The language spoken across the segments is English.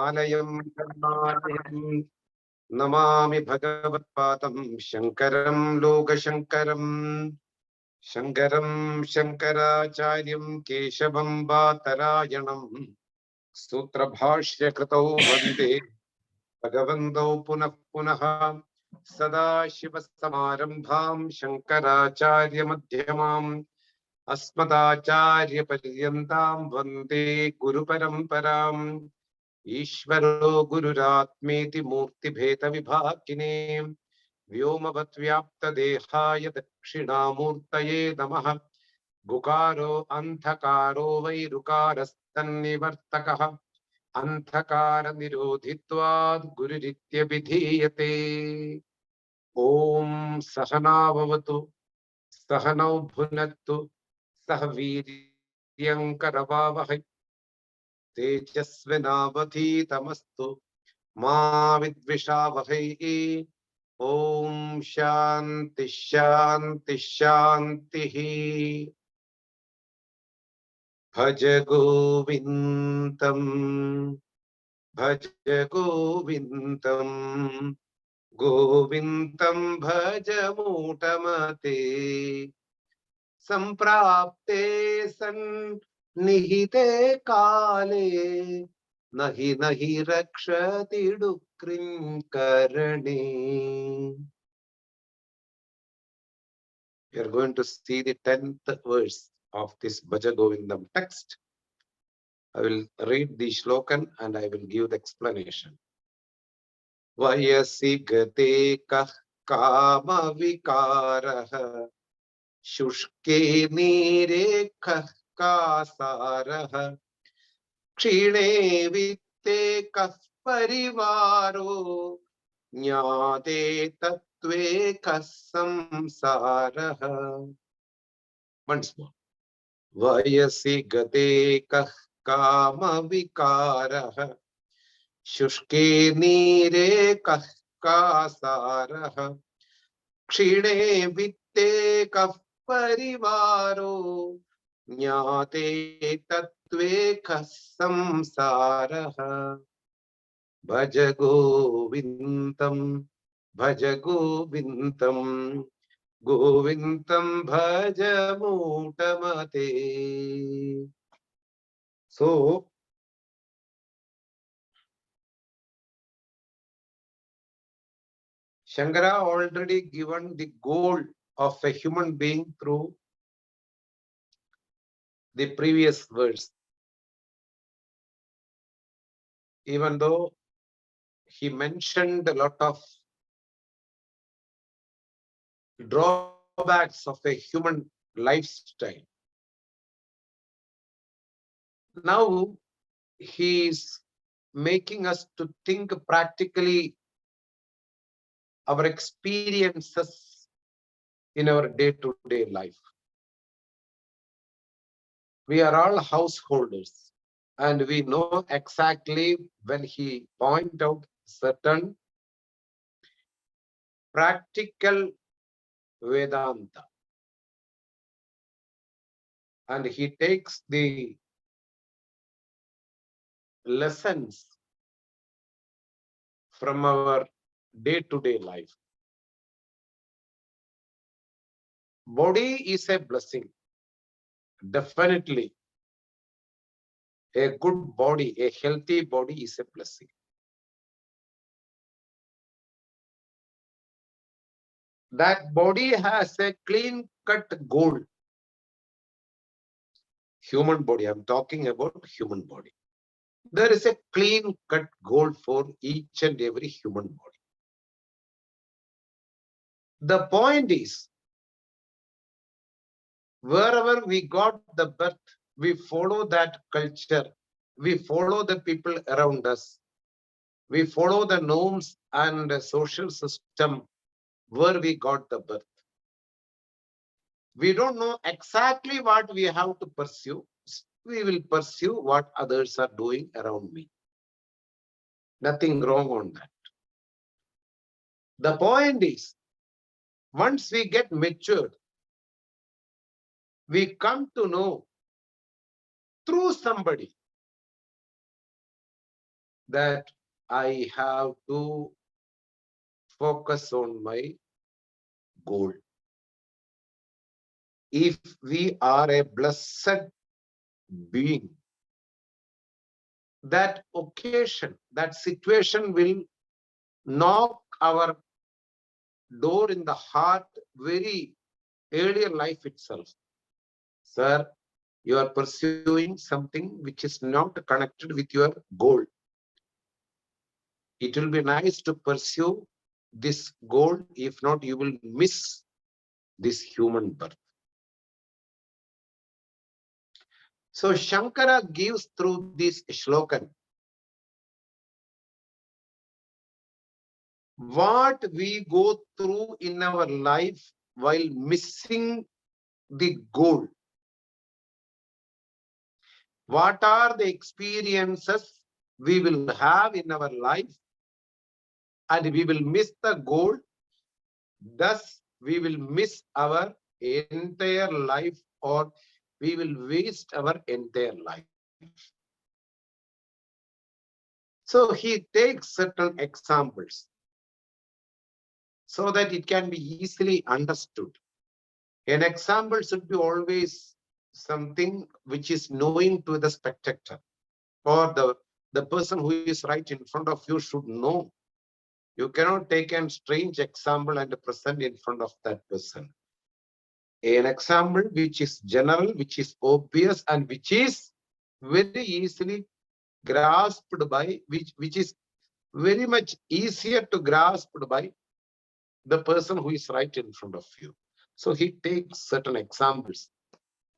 आलयं करुणालयं नमामि भगवत्पादं शङ्करं लोकशङ्करं शङ्करं शङ्कराचार्यं केशवं बादरायणं सूत्रभाष्यकृतौ वन्दे भगवन्तौ पुनः पुनः सदाशिवसमारम्भां शङ्कराचार्यमध्यमाम् अस्मदाचार्यपर्यन्तां वन्दे गुरुपरम्पराम् ईश्वरो गुरुरात्मेति मूर्तिभेदविभागिने व्योमवद्व्याप्तदेहाय दक्षिणामूर्तये नमः गुकारो अन्धकारो वैरुकारस्तन्निवर्तकः अन्धकारनिरोधित्वात् गुरुरित्यभिधीयते। ॐ सहनाववतु सहनौ भुनक्तु सह वीर्यङ्करवावहै तेजस्विनावधीतमस्तु मा विद्विषावहै। ॐ शान्ति शान्ति शान्तिः। भज गोविन्दं भज गोविन्दं गोविन्दं भज मूढमते सम्प्राप्ते सन्निहिते काले नहि नहि रक्षति डुक्रिंकरणे. We are going to see the 10th verse of this Bhaja Govindam text. I will read the shlokan and I will give the explanation. Vayasi gate kah kama vikarah शुष्के नीरे कः कासारः क्षीणे वित्ते कः परिवारो ज्ञाते तत्त्वे कः संसारः. Once more. वयसि गते कः कामविकारः शुष्के नीरे कः कासारः क्षीणे वित्ते कः परिवारो ज्ञाते तत्त्वे कः संसारः. भज गोविन्दं भज गोविन्दं गोविन्दं भज मूढमते. So Shankara already given the goal of a human being through the previous verse. Even though he mentioned a lot of drawbacks of a human lifestyle, now he is making us to think practically our experiences in our day-to-day life. We are all householders and we know exactly when he points out certain practical Vedanta and he takes the lessons from our day-to-day life. Body is a blessing. Definitely, a good body, a healthy body is a blessing. That body has a clean-cut goal. Human body, I'm talking about human body. There is a clean-cut goal for each and every human body. The point is, wherever we got the birth, we follow that culture, we follow the people around us, we follow the norms and the social system where we got the birth. We don't know exactly what we have to pursue. We will pursue what others are doing around me. Nothing wrong on that. The point is, once we get matured, we come to know through somebody that I have to focus on my goal. If we are a blessed being, that occasion, that situation will knock our door in the heart very earlier life itself. Sir, you are pursuing something which is not connected with your goal. It will be nice to pursue this goal. If not, you will miss this human birth. So Shankara gives through this shlokan what we go through in our life while missing the goal. What are the experiences we will have in our life, and we will miss the goal. Thus, we will miss our entire life, or we will waste our entire life. So he takes certain examples so that it can be easily understood. An example should be always something which is knowing to the spectator, or the person who is right in front of you should know. You cannot take a strange example and present in front of that person. An example which is general, which is obvious, and which is very easily grasped by, which is very much easier to grasp by the person who is right in front of you. So he takes certain examples.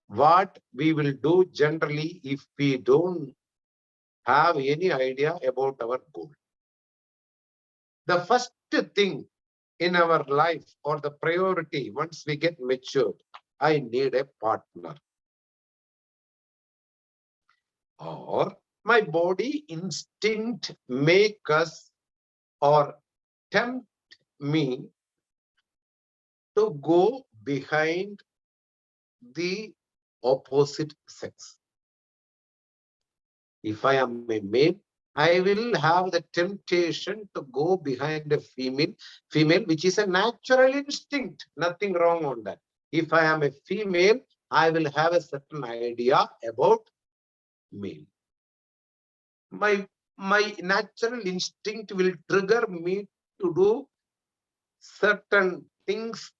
What we will do generally if we don't have any idea about our goal. The first thing in our life, or the priority once we get matured, I need a partner. Or my body instinct make us or tempt me to go behind the opposite sex. If I am a male, I will have the temptation to go behind a female, which is a natural instinct. Nothing wrong on that. If I am a female, I will have a certain idea about male. My natural instinct will trigger me to do certain things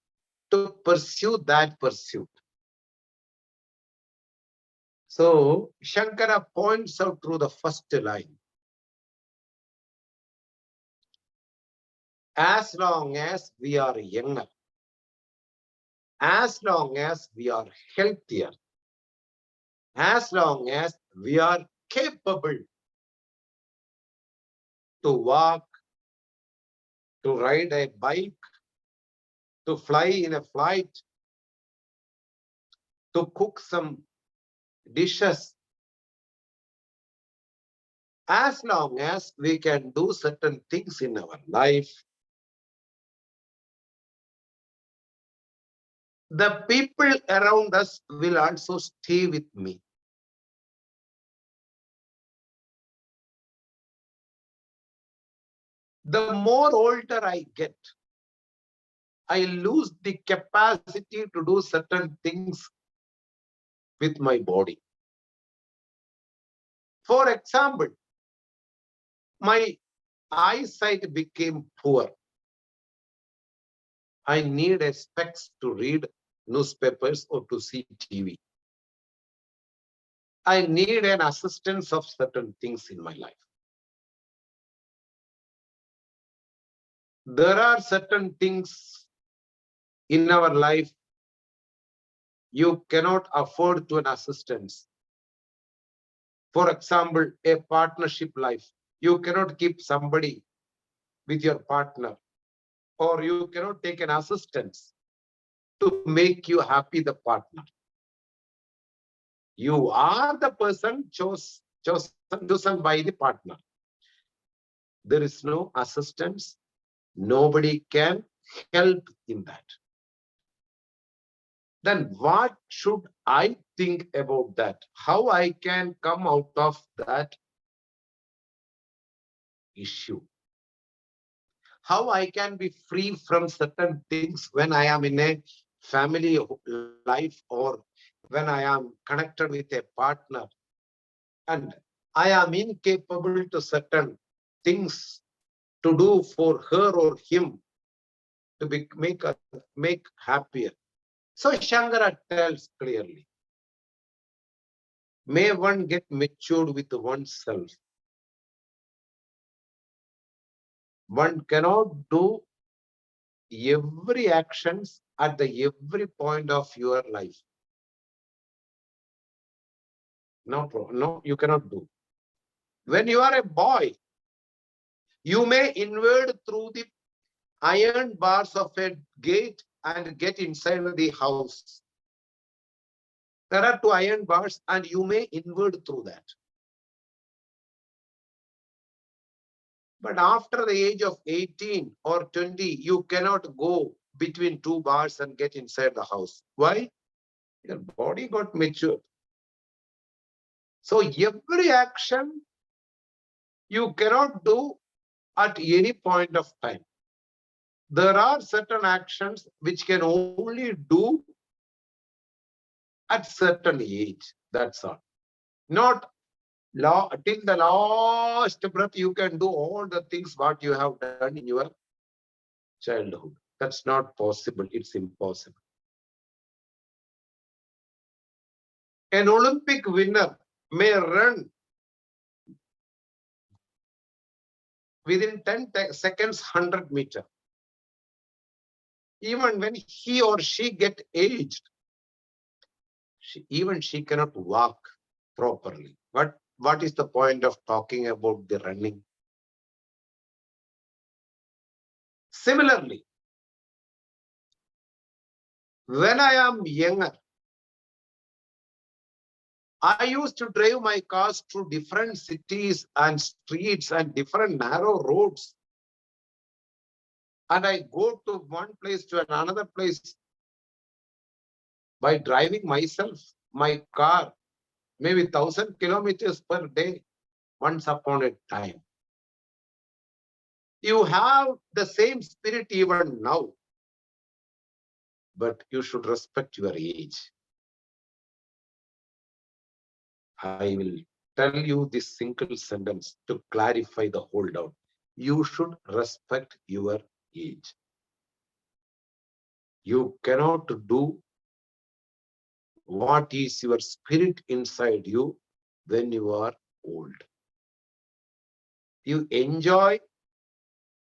to pursue that pursuit. So Shankara points out through the first line. As long as we are younger, as long as we are healthier, as long as we are capable to walk, to ride a bike, to fly in a flight, to cook some dishes, as long as we can do certain things in our life, the people around us will also stay with me. The more older I get, I lose the capacity to do certain things with my body. For example, my eyesight became poor. I need a specs to read newspapers or to see TV. I need an assistance of certain things in my life. There are certain things in our life you cannot afford to an assistance. For example, a partnership life. You cannot keep somebody with your partner, or you cannot take an assistance to make you happy, the partner. You are the person chosen by the partner. There is no assistance. Nobody can help in that. Then what should I think about that? How I can come out of that issue. How I can be free from certain things when I am in a family life or when I am connected with a partner and I am incapable to certain things to do for her or him to make happier. So Shankara tells clearly, may one get matured with oneself. One cannot do every actions at the every point of your life. No, you cannot do. When you are a boy, you may invade through the iron bars of a gate and get inside the house. There are two iron bars and you may invade through that. But after the age of 18 or 20, you cannot go between two bars and get inside the house. Why? Your body got matured. So every action you cannot do at any point of time. There are certain actions which can only do at certain age. That's all. Not till the last breath you can do all the things what you have done in your childhood. That's not possible. It's impossible. An Olympic winner may run within 10 seconds 100 meters. Even when he or she get aged, she cannot walk properly. What is the point of talking about the running? Similarly, when I am younger, I used to drive my cars through different cities and streets and different narrow roads. And I go to one place to another place by driving myself, my car, maybe 1,000 kilometers per day, once upon a time. You have the same spirit even now, but you should respect your age. I will tell you this single sentence to clarify the whole doubt. You should respect your age. You cannot do what is your spirit inside you when you are old. You enjoy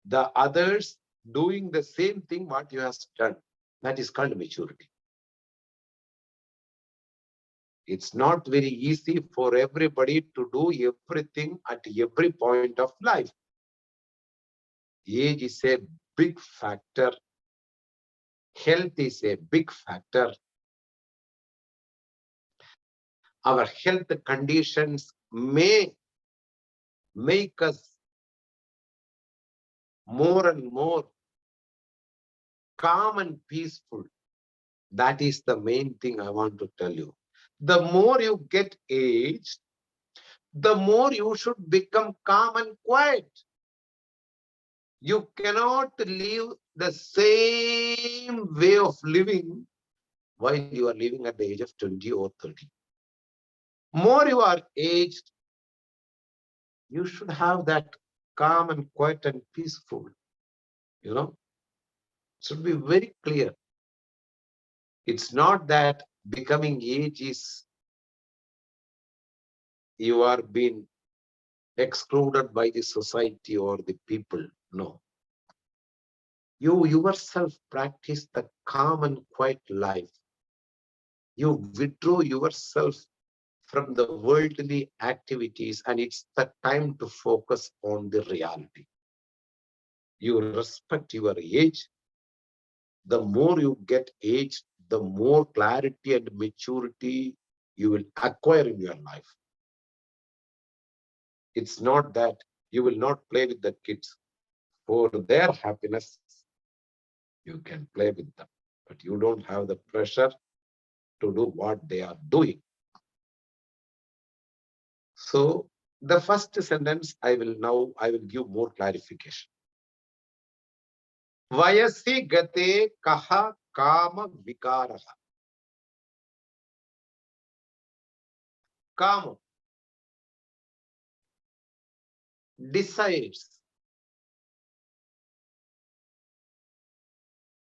the others doing the same thing what you have done. That is called maturity. It's not very easy for everybody to do everything at every point of life. Age is a big factor. Health is a big factor. Our health conditions may make us more and more calm and peaceful. That is the main thing I want to tell you. The more you get aged, the more you should become calm and quiet. You cannot live the same way of living while you are living at the age of 20 or 30. More you are aged, you should have that calm and quiet and peaceful. You know, it should be very clear. It's not that becoming age is you are being excluded by the society or the people. No. You yourself practice the calm and quiet life. You withdraw yourself from the worldly activities, and it's the time to focus on the reality. You respect your age. The more you get aged, the more clarity and maturity you will acquire in your life. It's not that you will not play with the kids. For their happiness, you can play with them, but you don't have the pressure to do what they are doing. So The first sentence I will give more clarification. Vayasi gate kaha kama vikaraha. Kama, desires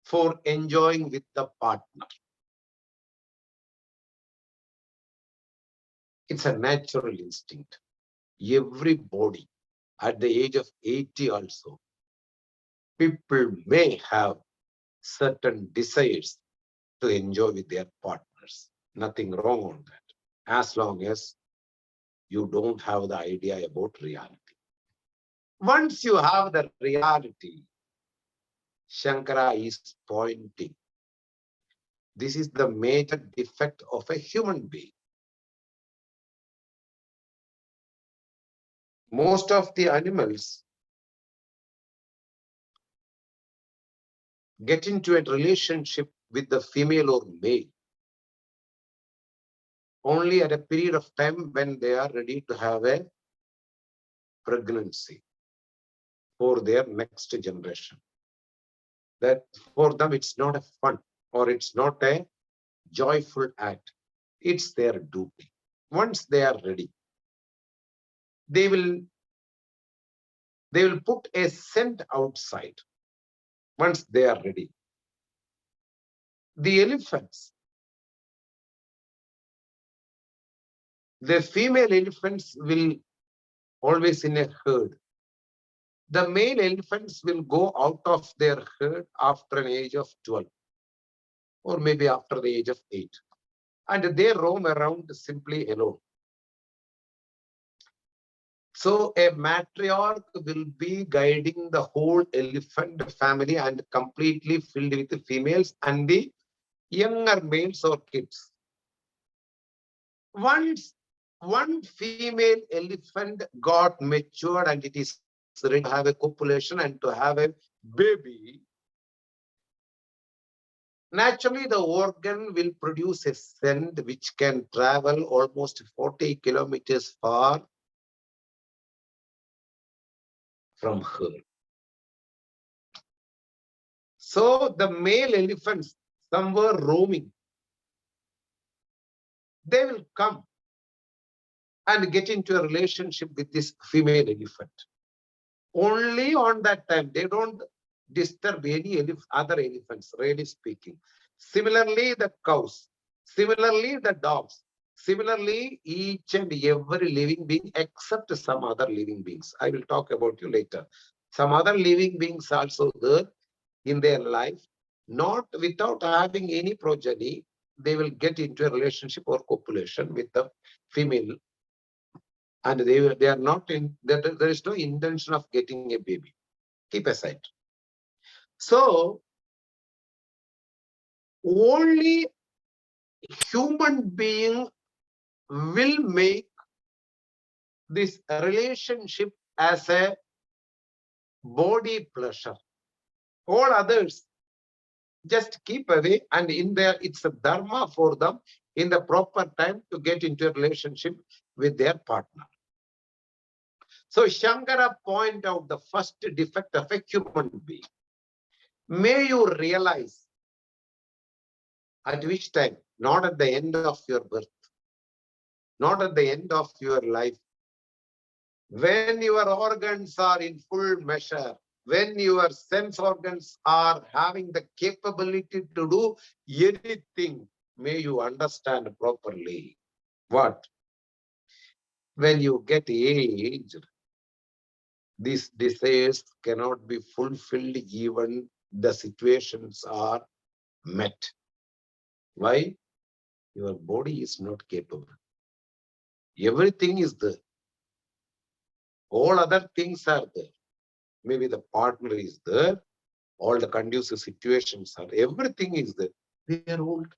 for enjoying with the partner. It's a natural instinct. Everybody at the age of 80 also, people may have certain desires to enjoy with their partners. Nothing wrong on that, as long as you don't have the idea about reality. Once you have the reality, Shankara is pointing. This is the major defect of a human being. Most of the animals get into a relationship with the female or male only at a period of time when they are ready to have a pregnancy for their next generation. That for them it's not a fun or it's not a joyful act. It's their duty. Once they are ready, they will put a scent outside. Once they are ready, the elephants, the female elephants will always in a herd. The male elephants will go out of their herd after an age of 12 or maybe after the age of 8, and they roam around simply alone. So a matriarch will be guiding the whole elephant family and completely filled with the females and the younger males or kids. Once one female elephant got matured and it is ready to have a copulation and to have a baby, naturally the organ will produce a scent which can travel almost 40 kilometers far from her. So the male elephants, somewhere roaming, they will come and get into a relationship with this female elephant. Only on that time, they don't disturb any other elephants, really speaking. Similarly, the cows, similarly, the dogs, similarly, each and every living being except some other living beings. I will talk about you later. Some other living beings also there in their life, not without having any progeny, they will get into a relationship or copulation with the female, and they are not in, there is no intention of getting a baby. Keep aside. So only human being will make this relationship as a body pleasure. All others just keep away, and in there it's a dharma for them in the proper time to get into a relationship with their partner. So Shankara point out the first defect of a human being. May you realize at which time, not at the end of your birth, not at the end of your life, when your organs are in full measure, when your sense organs are having the capability to do anything, may you understand properly. What? When you get aged, these desires cannot be fulfilled even the situations are met. Why? Your body is not capable. Everything is there. All other things are there. Maybe the partner is there. All the conducive situations are, everything is there. We are old.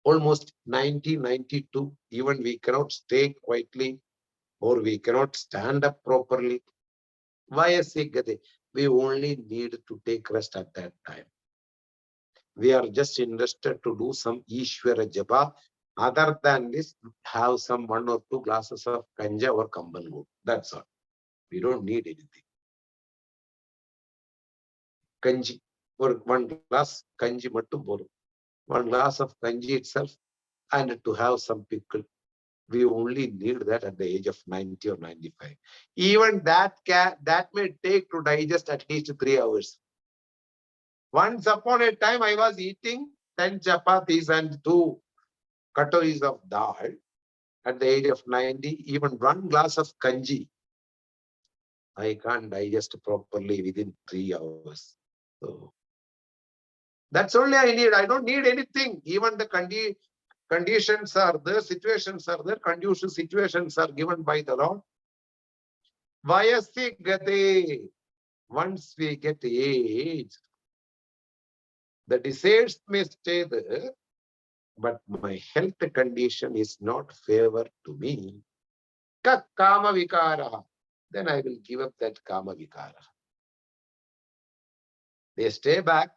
Almost 90, 92. Even we cannot stay quietly or we cannot stand up properly. Why we only need to take rest at that time. We are just interested to do some Ishvara Japa Other than this, have some 1 or 2 glasses of kanja or kambalgu. That's all. We don't need anything. Kanji. Or 1 glass kanji mattum porum. 1 glass of kanji itself, and to have some pickle. We only need that at the age of 90 or 95. Even that may take to digest at least 3 hours. Once upon a time, I was eating 10 chapatis and 2 katoris of dal at the age of 90. Even 1 glass of kanji, I can't digest properly within 3 hours. So that's only I need. I don't need anything. Even the conditions are there, situations are there, conducive situations are given by the Lord. Vayasi gate. Once we get age, the desires may stay there, but my health condition is not favor to me. Kama vikara. Then I will give up that kama vikara. They stay back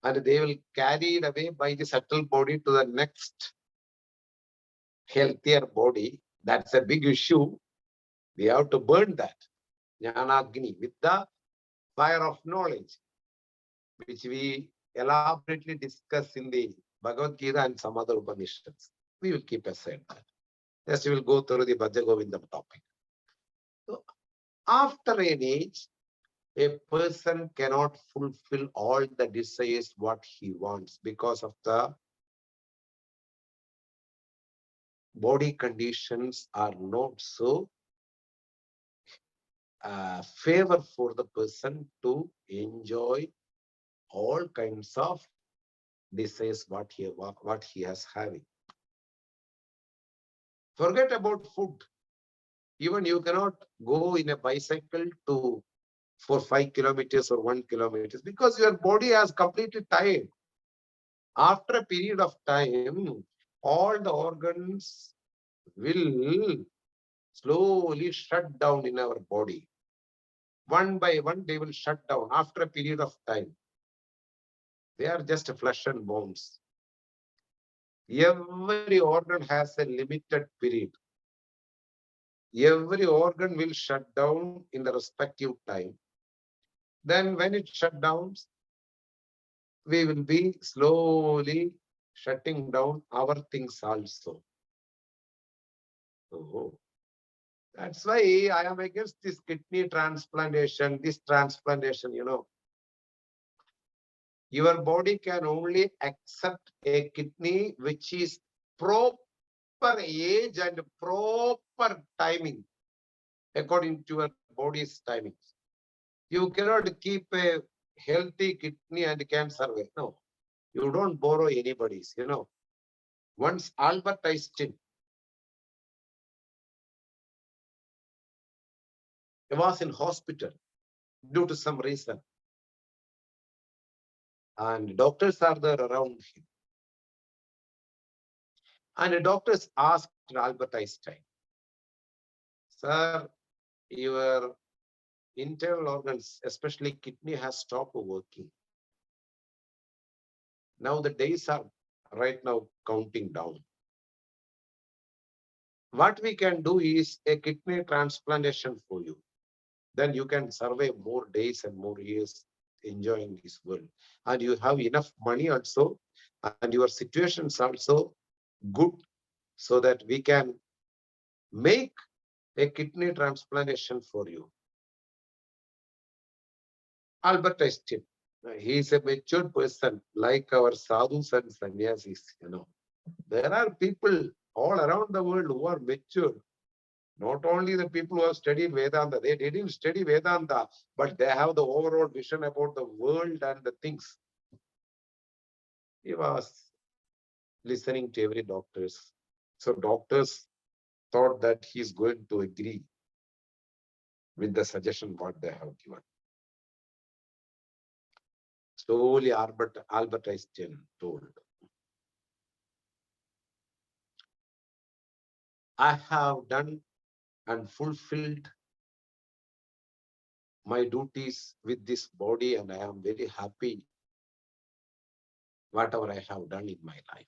and they will carry it away by the subtle body to the next healthier body. That's a big issue. We have to burn that. Jnanagni with the fire of knowledge, which we elaborately discuss in the Bhagavad Gita and some other Upanishads. We will keep aside that. Just we will go through the Bhaja Govindam topic. So after an age, a person cannot fulfill all the desires what he wants because of the body conditions are not so favor for the person to enjoy all kinds of desires what he has having. Forget about food. Even you cannot go in a bicycle to for 5 kilometers or 1 kilometers because your body has completely tired. After a period of time, all the organs will slowly shut down in our body. One by one, they will shut down after a period of time. They are just flesh and bones. Every organ has a limited period. Every organ will shut down in the respective time. Then when it shut down, we will be slowly shutting down our things also. Oh, that's why I am against this kidney transplantation, this transplantation, Your body can only accept a kidney which is proper age and proper timing according to your body's timings. You cannot keep a healthy kidney and can survive. No, you don't borrow anybody's, Once Albert Einstein was in hospital due to some reason, and doctors are there around him. And the doctors asked Albert Einstein, Sir, your internal organs, especially kidney, has stopped working. Now the days are right now counting down. What we can do is a kidney transplantation for you. Then you can survive more days and more years enjoying this world. And you have enough money also, and your situations also good, so that we can make a kidney transplantation for you. Albert Einstein, he is a mature person like our sadhus and sannyasis, There are people all around the world who are mature. Not only the people who have studied Vedanta, they didn't study Vedanta, but they have the overall vision about the world and the things. He was listening to every doctors. So doctors thought that he's going to agree with the suggestion what they have given. Slowly Albert Einstein told, I have done and fulfilled my duties with this body and I am very happy. whatever I have done in my life.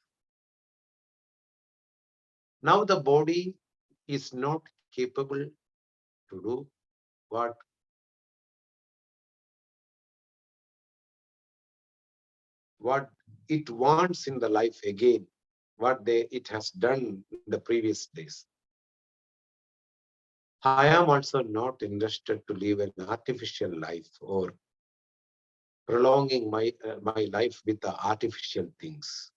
Now the body is not capable to do what it wants in the life again, what it has done in the previous days. I am also not interested to live an artificial life or prolonging my life with the artificial things.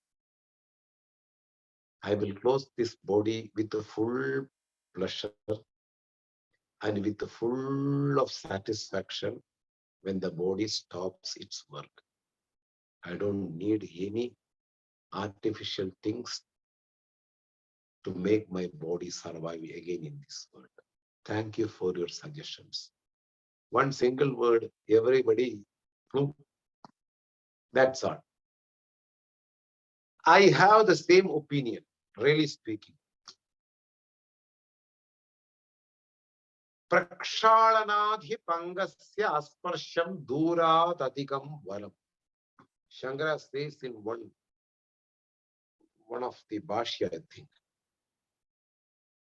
I will close this body with the full pleasure and with the full of satisfaction when the body stops its work. I don't need any artificial things to make my body survive again in this world. Thank you for your suggestions. One single word, everybody, that's all. I have the same opinion, really speaking. Prakshalanadhi pangasya asparsham durat adhikam valam. Shankara says in one of the Bhashya, I think.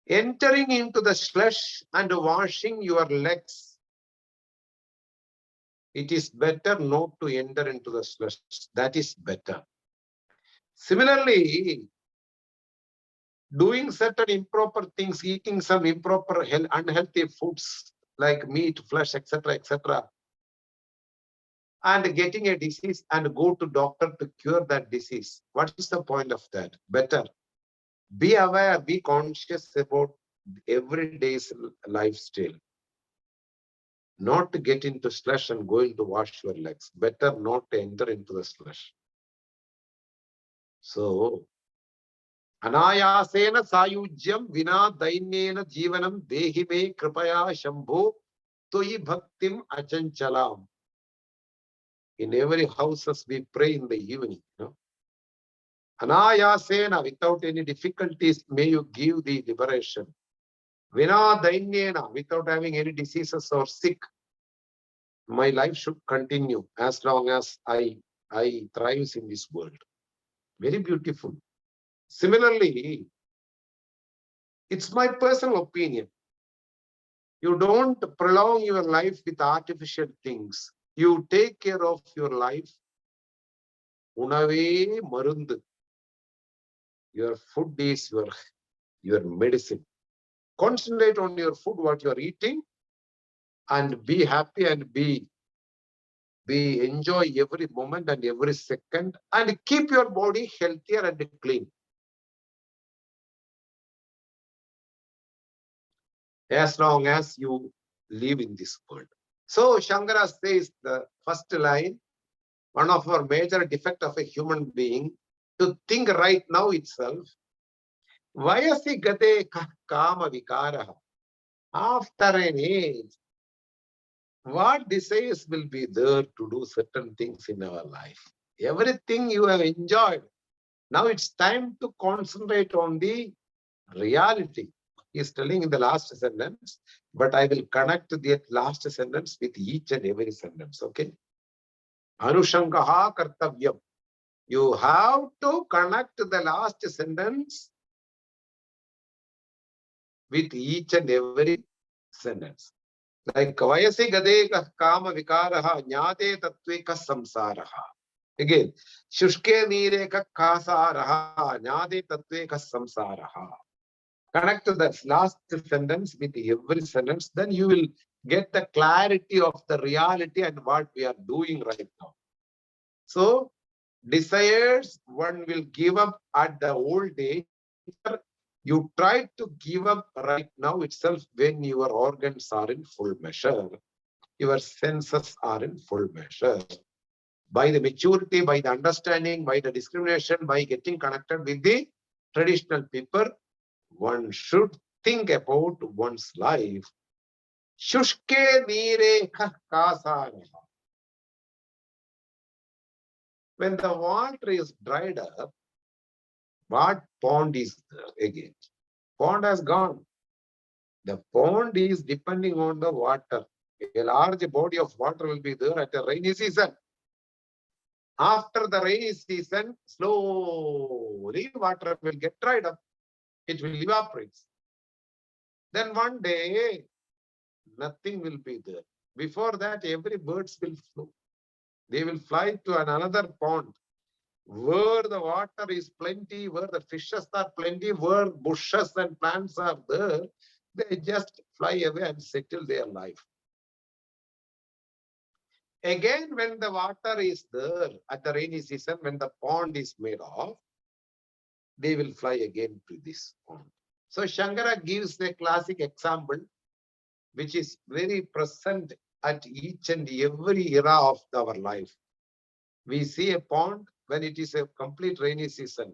Entering into the slush and washing your legs, it is better not to enter into the slush. That is better. Similarly, doing certain improper things, eating some improper unhealthy foods like meat, flesh, etc., and getting a disease and go to doctor to cure that disease. What is the point of that? Better be aware, be conscious about everyday's lifestyle. Not to get into slush and going to wash your legs. Better not to enter into the slush. So, anayasena sayujyam vina dainyena jivanam dehi me kripaya shambho toi bhaktim achanchalam. In every houses we pray in the evening. Anayasena, without any difficulties, may you give the liberation. Vina dainyena, without having any diseases or sick. My life should continue as long as I thrive in this world. Very beautiful. Similarly, it's my personal opinion. You don't prolong your life with artificial things. You take care of your life. Unave marundu. Your food is your medicine. Concentrate on your food, what you are eating, and be happy and enjoy every moment and every second, and keep your body healthier and clean. As long as you live in this world. So Shankara says the first line, one of our major defect of a human being, to think right now itself. Vayasi gate kama vikaraha. After an age, what desires will be there to do certain things in our life? Everything you have enjoyed. Now it's time to concentrate on the reality. He is telling in the last sentence, but I will connect the last sentence with each and every sentence. Okay? Anushankaha kartavyam. You have to connect the last sentence with each and every sentence. Like Vayasi gade kama vikaraha jnate tatveka samsaraha. Again, Shushke nire kasaraha jnate tatveka samsaraha. Connect the last sentence with every sentence, then you will get the clarity of the reality and what we are doing right now. So, desires one will give up at the old age. You try to give up right now itself when your organs are in full measure, your senses are in full measure. By the maturity, by the understanding, by the discrimination, by getting connected with the traditional people, one should think about one's life. Shushke nire kasaraha. When the water is dried up, what pond is there again? Pond has gone. The pond is depending on the water. A large body of water will be there at a rainy season. After the rainy season, slowly water will get dried up. It will evaporate. Then one day, nothing will be there. Before that, every birds will flow. They will fly to another pond where the water is plenty, where the fishes are plenty, where bushes and plants are there. They just fly away and settle their life. Again, when the water is there at the rainy season, when the pond is made of, they will fly again to this pond. So Shankara gives a classic example, which is very present at each and every era of our life. We see a pond when it is a complete rainy season,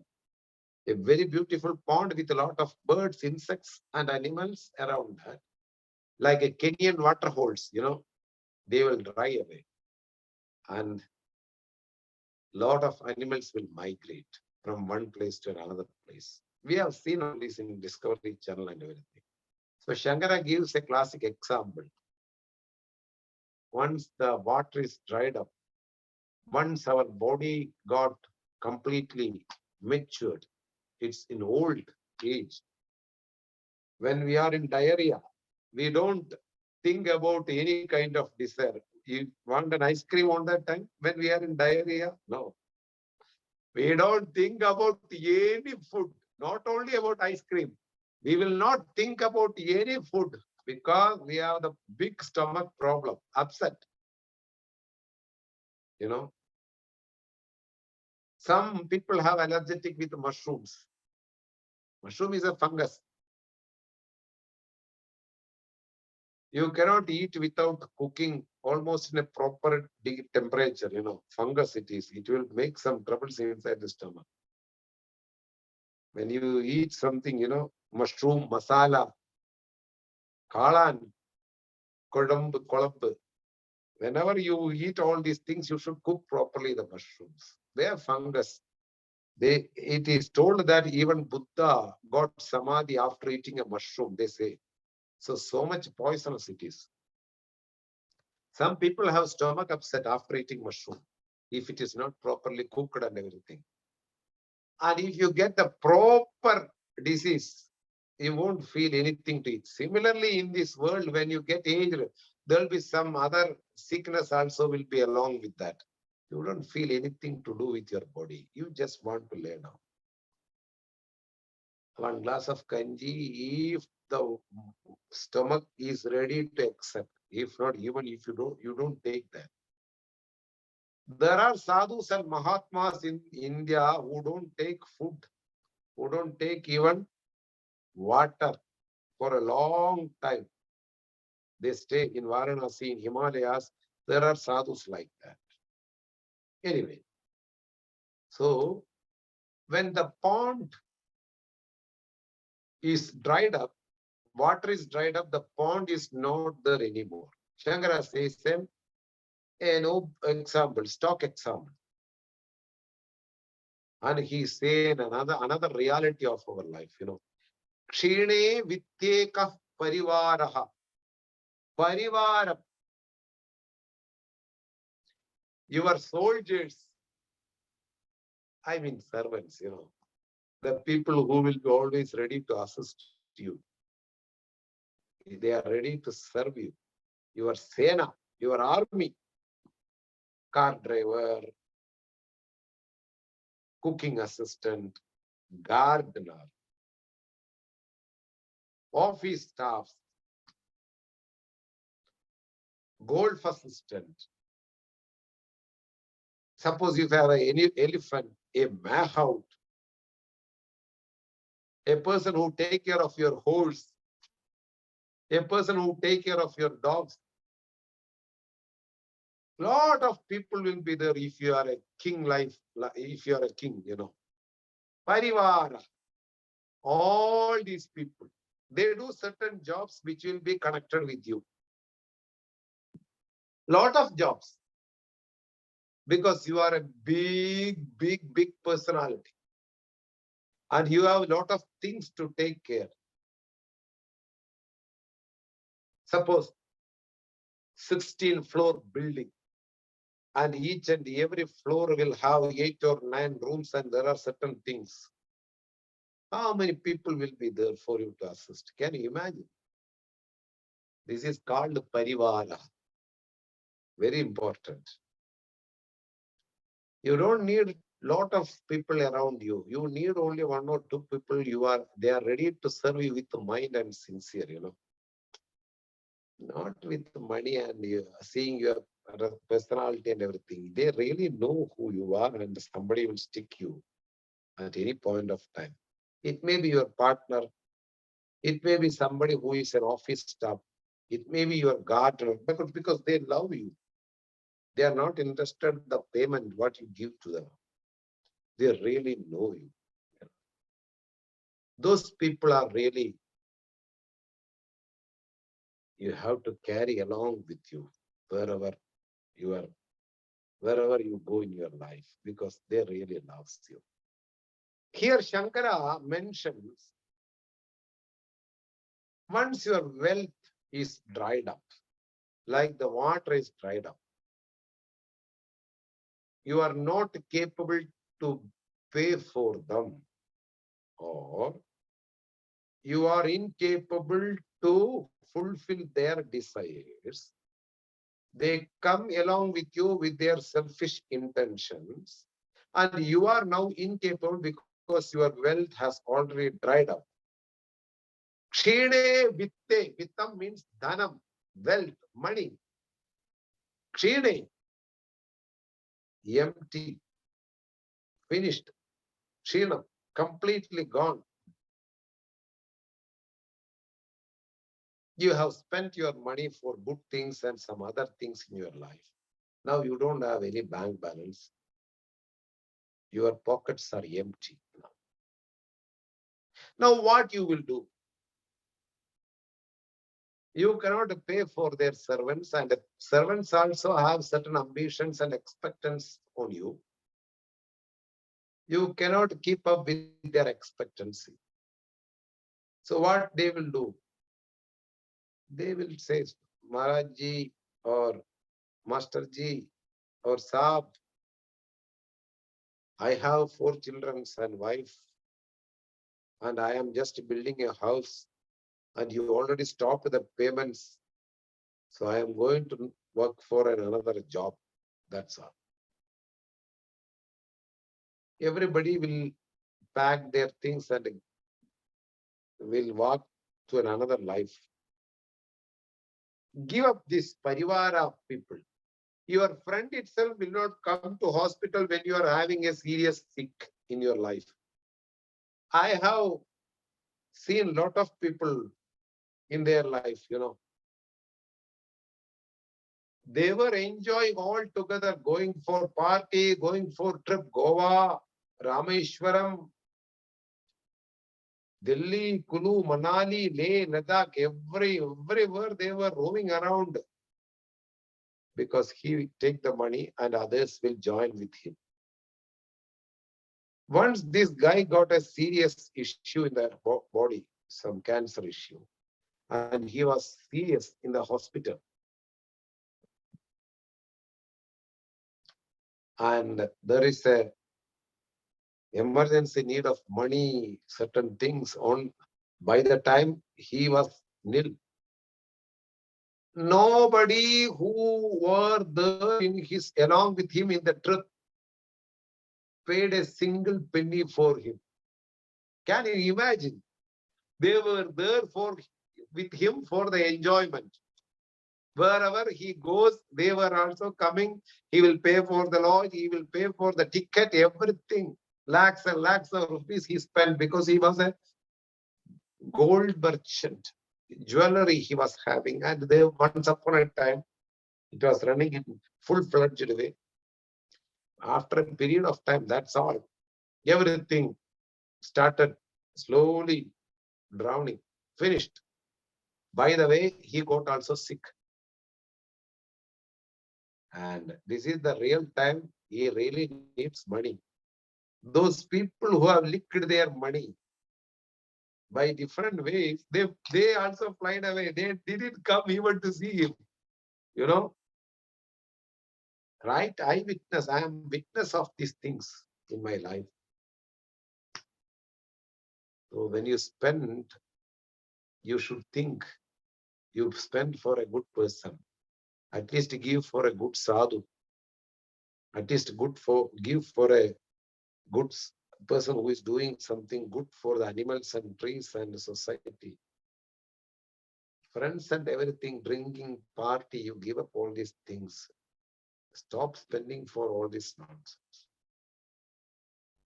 a very beautiful pond with a lot of birds, insects, and animals around that, like a Kenyan water holes, they will dry away. And lot of animals will migrate from one place to another place. We have seen all this in Discovery Channel and everything. So Shankara gives a classic example. Once the water is dried up, once our body got completely matured, it's in old age. When we are in diarrhea, we don't think about any kind of desire. You want an ice cream on that time when we are in diarrhea? No. We don't think about any food, not only about ice cream. We will not think about any food because we have the big stomach problem, upset. Some people have allergic with mushrooms. Mushroom is a fungus. You cannot eat without cooking almost in a proper temperature, fungus it is. It will make some troubles inside the stomach. When you eat something, mushroom, masala, kalan, kolambu, whenever you eat all these things, you should cook properly the mushrooms. They are fungus. It is told that even Buddha got samadhi after eating a mushroom, they say. So much poisonous it is. Some people have stomach upset after eating mushroom, if it is not properly cooked and everything. And if you get the proper disease, you won't feel anything to it. Similarly, in this world, when you get aged, there'll be some other sickness also will be along with that. You don't feel anything to do with your body. You just want to lay down. One glass of kanji, if the stomach is ready to accept. If not, even if you don't take that. There are sadhus and mahatmas in India who don't take food, who don't take even water for a long time. They stay in Varanasi, in Himalayas. There are sadhus like that. Anyway, so when the pond is dried up, water is dried up, the pond is not there anymore. Shankara says them example, stock example. And he said another reality of our life, Kshine vityeka parivaraha. Parivaram. Your soldiers, I mean servants, the people who will be always ready to assist you. They are ready to serve you. Your Sena, your army, car driver, cooking assistant, gardener, office staff, golf assistant. Suppose if you have an elephant, a mahout, a person who take care of your horse, a person who take care of your dogs. Lot of people will be there if you are a king life, if you are a king, Parivara. All these people, they do certain jobs which will be connected with you. Lot of jobs. Because you are a big personality. And you have a lot of things to take care. Suppose 16-floor building. And each and every floor will have 8 or 9 rooms, and there are certain things. How many people will be there for you to assist? Can you imagine? This is called parivara. Very important. You don't need lot of people around you. You need only 1 or 2 people. They are ready to serve you with mind and sincere. Not with money and seeing your personality and everything. They really know who you are, and somebody will stick you at any point of time. It may be your partner. It may be somebody who is an office staff. It may be your gardener, because they love you. They are not interested in the payment, what you give to them. They really know you. Those people are really, you have to carry along with you wherever you are, wherever you go in your life, because they really loves you. Here Shankara mentions, once your wealth is dried up, like the water is dried up, you are not capable to pay for them, or you are incapable to fulfill their desires. They come along with you with their selfish intentions, and you are now incapable because your wealth has already dried up. Kshine vitte, vittam means dhanam, wealth, money. Kshine, empty, finished. Kshinam, completely gone. You have spent your money for good things and some other things in your life. Now you don't have any bank balance. Your pockets are empty now. Now what you will do? You cannot pay for their servants, and servants also have certain ambitions and expectations on you. You cannot keep up with their expectancy. So what they will do? They will say, Maharajji or Masterji or Saab, I have 4 children and wife, and I am just building a house, and you already stopped the payments. So I am going to work for another job. That's all. Everybody will pack their things and will walk to another life. Give up this parivara of people. Your friend itself will not come to hospital when you are having a serious sick in your life. I have seen a lot of people in their life. They were enjoying all together, going for party, going for trip, Goa, Rameshwaram, Delhi, Kulu, Manali, Leh, Ladakh, everywhere they were roaming around, because he take the money and others will join with him. Once this guy got a serious issue in the body, some cancer issue, and he was serious in the hospital. And there is a emergency need of money, certain things on. By the time he was nil, nobody who were there along with him in the trip paid a single penny for him. Can you imagine? They were there with him for the enjoyment. Wherever he goes, they were also coming. He will pay for the lodge, he will pay for the ticket, everything. Lakhs and lakhs of rupees he spent, because he was a gold merchant. Jewelry he was having, and there once upon a time it was running in full-fledged way. After a period of time, that's all. Everything started slowly drowning, finished. By the way, he got also sick. And this is the real time he really needs money. Those people who have licked their money by different ways, they also flied away. They didn't come even to see him. Right? I am witness of these things in my life. So when you spend, you should think you spend for a good person. At least give for a good sadhu. At least give for a good person who is doing something good for the animals and trees and society. Friends and everything, drinking, party, you give up all these things. Stop spending for all this nonsense.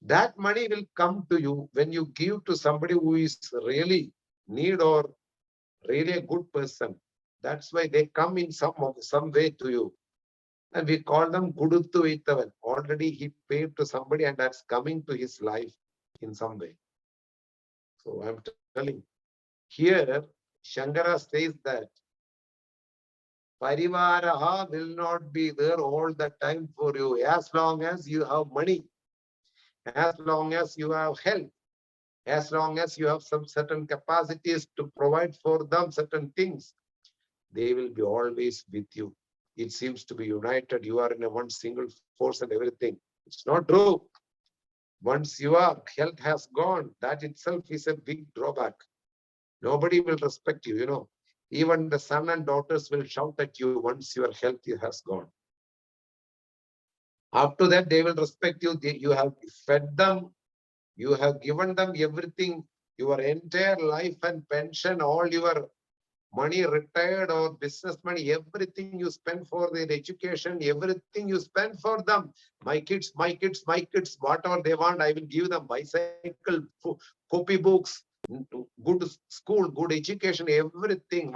That money will come to you when you give to somebody who is really need or really a good person. That's why they come in some way to you. And we call them Kuduthu Vaithavan. Already he paid to somebody and that's coming to his life in some way. So I'm telling, here Shankara says that Parivaraha will not be there all the time for you. As long as you have money, as long as you have health, as long as you have some certain capacities to provide for them certain things, they will be always with you. It seems to be united. You are in a one single force and everything. It's not true. Once your health has gone, that itself is a big drawback. Nobody will respect you, you know. Even the son and daughters will shout at you once your health has gone. After that, they will respect you. You have fed them. You have given them everything, your entire life and pension, all your money, retired or business money, everything you spend for their education, everything you spend for them. My kids, my kids, my kids, whatever they want, I will give them bicycle, copy books, good school, good education, everything.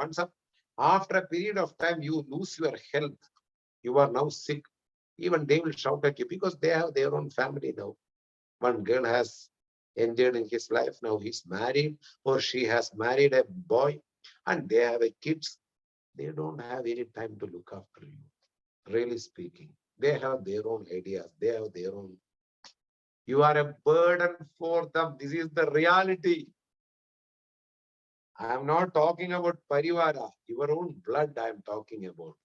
After a period of time, you lose your health. You are now sick. Even they will shout at you because they have their own family now. One girl has ended in his life. Now he's married or she has married a boy and they have a kids. They don't have any time to look after you. Really speaking, they have their own ideas. They have their own. You are a burden for them. This is the reality. I am not talking about parivara, your own blood I am talking about.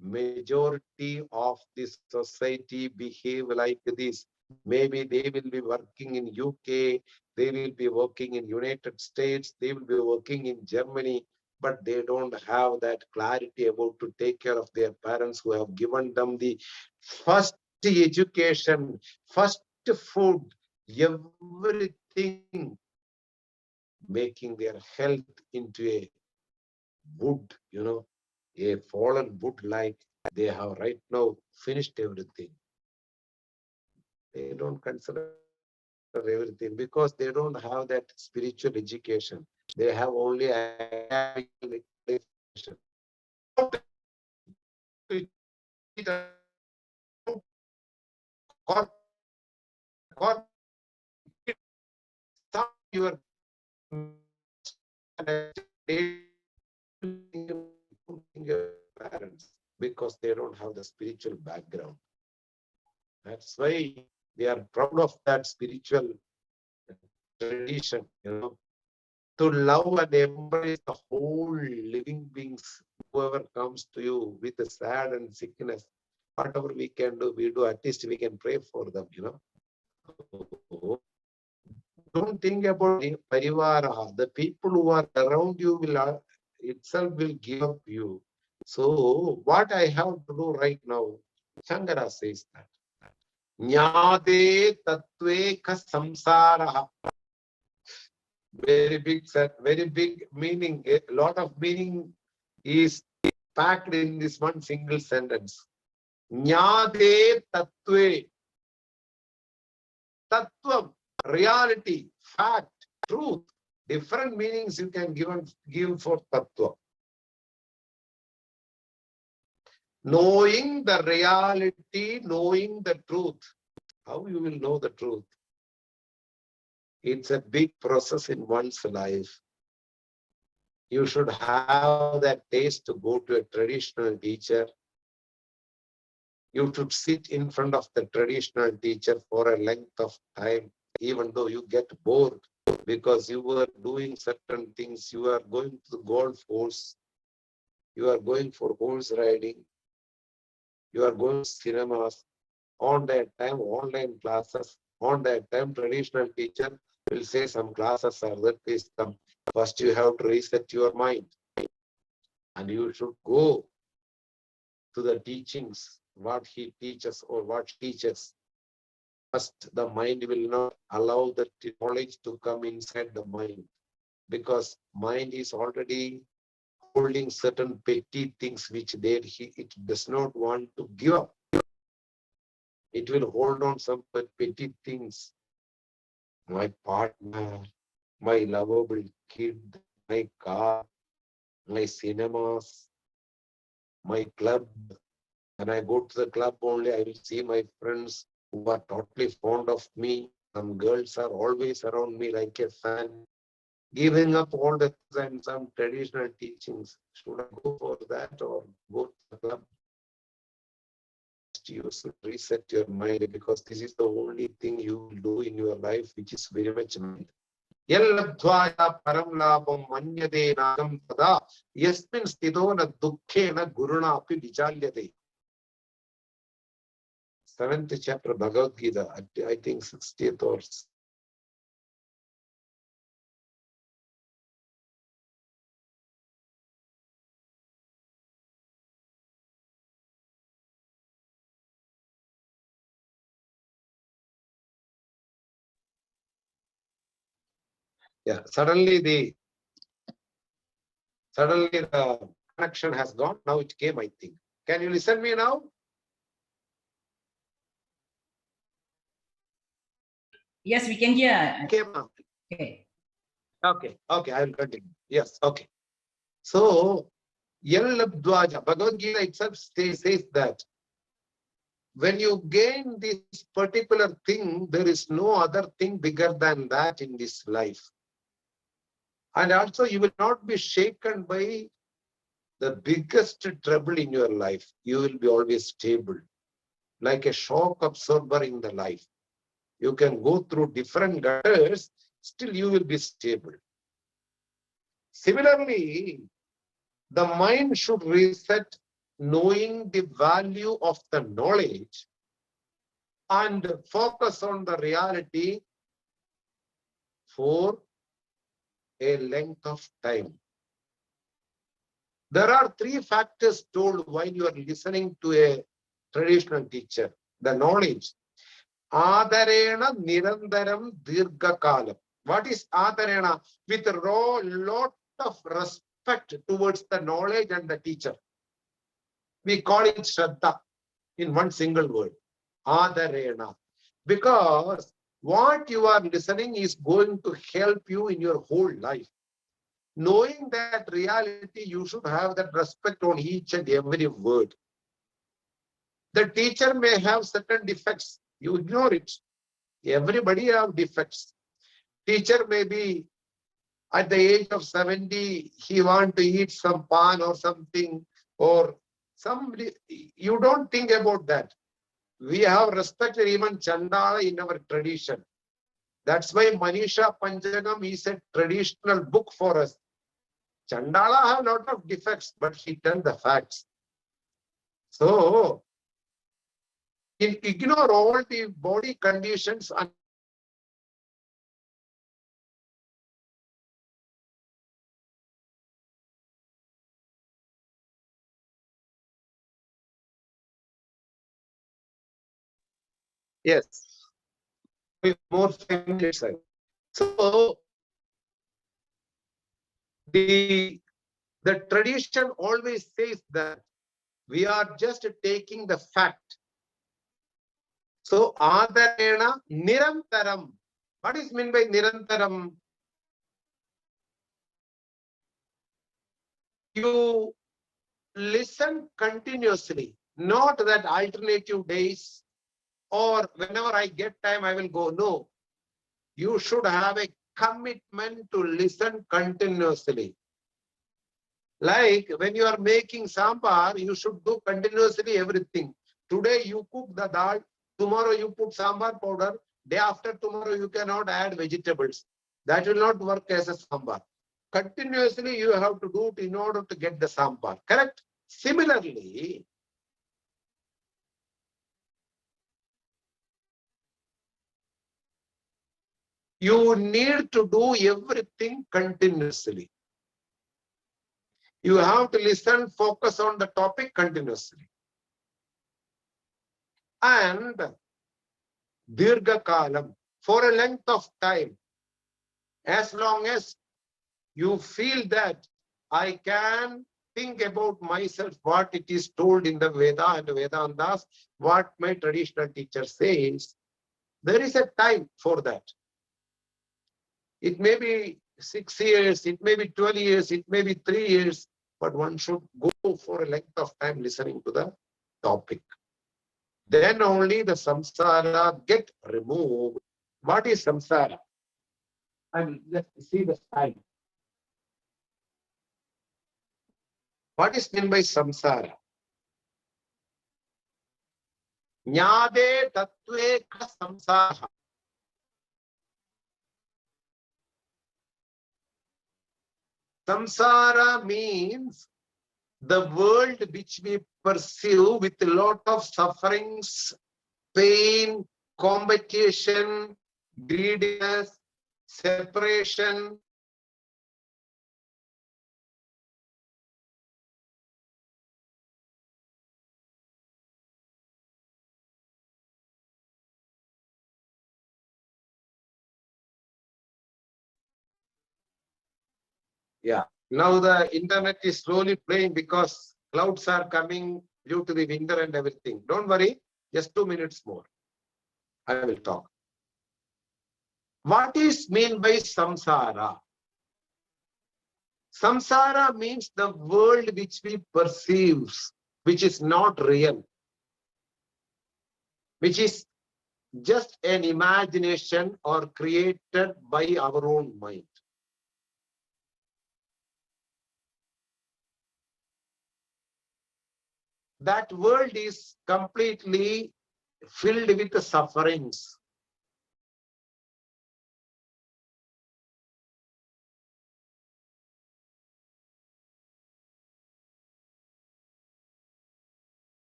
Majority of the society behave like this. Maybe they will be working in UK, they will be working in United States, they will be working in Germany, but they don't have that clarity about to take care of their parents who have given them the first education, first food, everything, making their health into a wood, you know, a fallen wood like they have right now finished everything. They don't consider everything because they don't have that spiritual education. They have only academic qualification. How to cheat your parents because they don't have the spiritual background. That's why we are proud of that spiritual tradition, you know, to love and embrace the whole living beings, whoever comes to you with a sad and sickness, whatever we can do, we do. At least we can pray for them, you know. So, don't think about parivara. The people who are around you will itself will give up you. So what I have to do right now, Shankara says that. Jnate tatve ka samsara. Very big set, very big meaning. A lot of meaning is packed in this one single sentence. Jnate tatve. Tattvam, reality, fact, truth. Different meanings you can give for tattva. Knowing the reality, knowing the truth. How you will know the truth? It's a big process in one's life. You should have that taste to go to a traditional teacher. You should sit in front of the traditional teacher for a length of time, even though you get bored because you were doing certain things. You are going to the golf course. You are going for horse riding. You are going to cinemas on that time, online classes. On that time, traditional teacher will say some classes are there, please come. First, you have to reset your mind and you should go to the teachings, what he teaches or what she teaches. First, the mind will not allow the knowledge to come inside the mind because mind is already holding certain petty things which it does not want to give up. It will hold on some petty things. My partner, my lovable kid, my car, my cinemas, my club. When I go to the club only, I will see my friends who are totally fond of me. Some girls are always around me like a fan. Giving up all the things and some traditional teachings. Should I go for that or go to the club? You should reset your mind because this is the only thing you will do in your life which is very much meant. Yallabdvaya param labham manyade nagam tada yasmin stito na dukkhena guruna api vichalyate. 7th chapter Bhagavad Gita, I think 60th or yeah, suddenly the connection has gone. Now it came, I think. Can you listen me now? Yes, we can hear. Came now. Okay. Okay, I will continue. Yes, okay. So, Yallabdvaja, Bhagavad Gita itself says that when you gain this particular thing, there is no other thing bigger than that in this life. And also, you will not be shaken by the biggest trouble in your life. You will be always stable, like a shock absorber in the life. You can go through different gutters, still you will be stable. Similarly, the mind should reset knowing the value of the knowledge and focus on the reality for a length of time. There are 3 factors told while you are listening to a traditional teacher. The knowledge. Adarena nirandaram dirghakalam. What is adarena? With a lot of respect towards the knowledge and the teacher. We call it Shraddha in one single word. Adarena. Because what you are listening is going to help you in your whole life. Knowing that reality, you should have that respect on each and every word. The teacher may have certain defects. You ignore it. Everybody have defects. Teacher may be at the age of 70, he want to eat some pan or something, or somebody. You don't think about that. We have respected even Chandala in our tradition. That's why Manisha Panchagam is a traditional book for us. Chandala have a lot of defects, but he tells the facts. So, ignore all the body conditions and yes, with more 5 minutes. So, the tradition always says that we are just taking the fact. So, Adarena Nirantaram. What is meant by Nirantaram? You listen continuously, not that alternative days or whenever I get time, I will go. No, you should have a commitment to listen continuously. Like when you are making sambar, you should do continuously everything. Today you cook the dal, tomorrow you put sambar powder, day after tomorrow you cannot add vegetables. That will not work as a sambar. Continuously you have to do it in order to get the sambar. Correct? Similarly, You need to do everything continuously. You have to listen, focus on the topic continuously. And Dirgha Kalam, for a length of time, as long as you feel that I can think about myself, what it is told in the Veda and Vedantas, what my traditional teacher says, there is a time for that. It may be 6 years, it may be 12 years, it may be 3 years, but one should go for a length of time listening to the topic. Then only the samsara get removed. What is samsara? I mean, let's see the time. What is meant by samsara? Jnade tattve ka samsara. Samsara means the world which we perceive with a lot of sufferings, pain, competition, greediness, separation. Yeah. Now the internet is slowly playing because clouds are coming due to the winter and everything. Don't worry, just 2 minutes more. I will talk. What is mean by samsara? Samsara means the world which we perceive, which is not real, which is just an imagination or created by our own mind. That world is completely filled with the sufferings.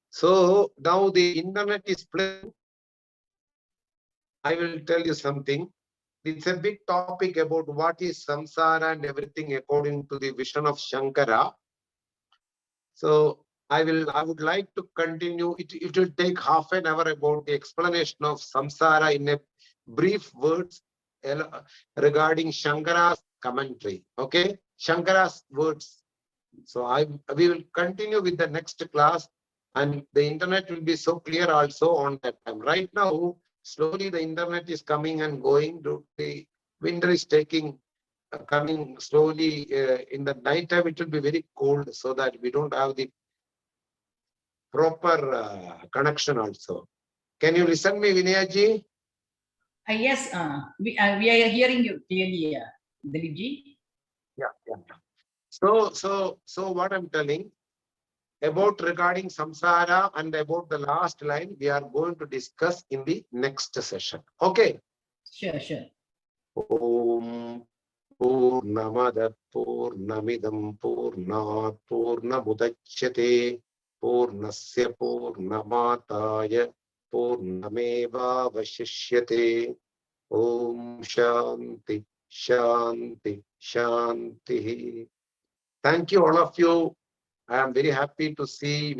So now the internet is playing. I will tell you something. It's a big topic about what is samsara and everything according to the vision of Shankara. So I would like to continue. It will take half an hour about the explanation of samsara in a brief words regarding Shankara's commentary. Okay, Shankara's words. So we will continue with the next class, and the internet will be so clear also on that time. Right now, slowly the internet is coming and going. The winter is coming slowly. In the night time, it will be very cold, so that we don't have the proper connection also. Can you listen me, Vinayaji? Yes, we are hearing you clearly, Dilipji. Yeah. So what I'm telling about regarding samsara and about the last line, we are going to discuss in the next session. Okay. Sure. Om Purnamada Purnamidam Purnat Purnamudachyate Purnasya Purnamataya Purnameva Vashishyate. Om Shanti Shanti. Thank you all of you. I am very happy to see